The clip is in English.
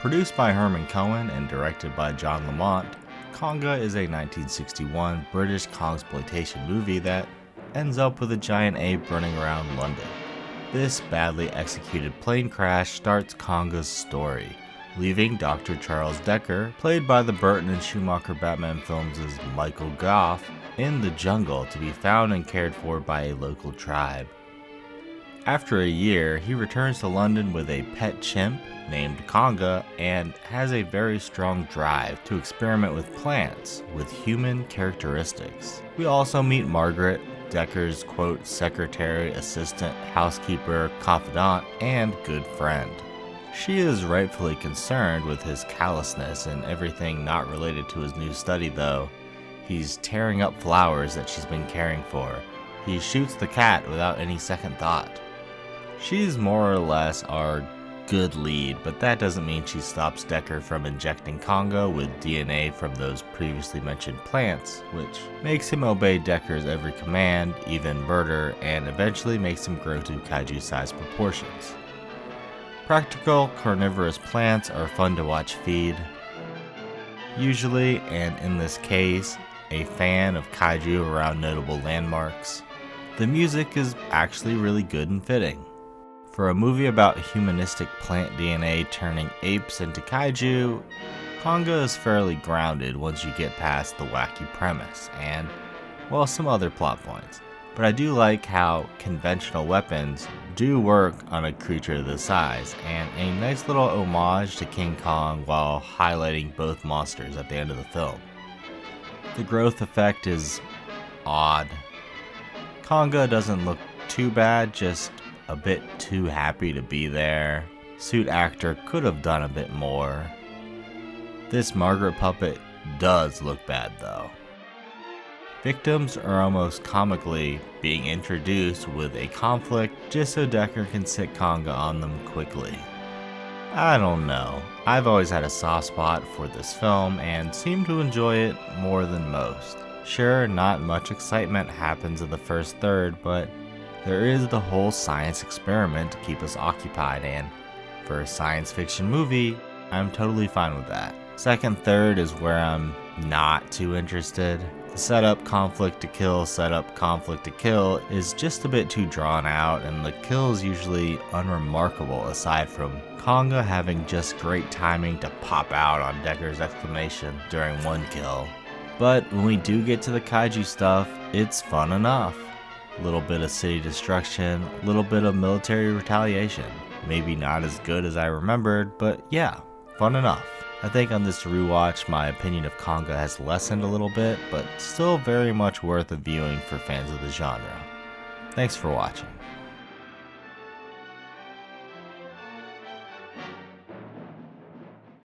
Produced by Herman Cohen and directed by John Lamont, Konga is a 1961 British kongsploitation movie that ends up with a giant ape running around London. This badly executed plane crash starts Konga's story, leaving Dr. Charles Decker, played by the Burton and Schumacher Batman films as Michael Goff, in the jungle to be found and cared for by a local tribe. After a year, he returns to London with a pet chimp named Konga and has a very strong drive to experiment with plants with human characteristics. We also meet Margaret, Decker's quote secretary, assistant, housekeeper, confidant, and good friend. She is rightfully concerned with his callousness and everything not related to his new study though. He's tearing up flowers that she's been caring for. He shoots the cat without any second thought. She's more or less our good lead, but that doesn't mean she stops Decker from injecting Konga with DNA from those previously mentioned plants, which makes him obey Decker's every command, even murder, and eventually makes him grow to kaiju-sized proportions. Practical, carnivorous plants are fun to watch feed. Usually, and in this case, a fan of kaiju around notable landmarks. The music is actually really good and fitting. For a movie about humanistic plant DNA turning apes into kaiju, Konga is fairly grounded once you get past the wacky premise and, well, some other plot points. But I do like how conventional weapons do work on a creature this size, and a nice little homage to King Kong while highlighting both monsters at the end of the film. The growth effect is odd. Konga doesn't look too bad, just a bit too happy to be there. Suit actor could have done a bit more. This Margaret puppet does look bad though. Victims are almost comically being introduced with a conflict just so Decker can sit Konga on them quickly. I don't know. I've always had a soft spot for this film and seem to enjoy it more than most. Sure, not much excitement happens in the first third, but there is the whole science experiment to keep us occupied, and for a science fiction movie, I'm totally fine with that. Second third is where I'm not too interested. The setup conflict to kill is just a bit too drawn out, and the kill is usually unremarkable aside from Konga having just great timing to pop out on Decker's exclamation during one kill. But when we do get to the kaiju stuff, it's fun enough. A little bit of city destruction, a little bit of military retaliation. Maybe not as good as I remembered, but yeah, fun enough. I think on this rewatch, my opinion of Konga has lessened a little bit, but still very much worth a viewing for fans of the genre. Thanks for watching.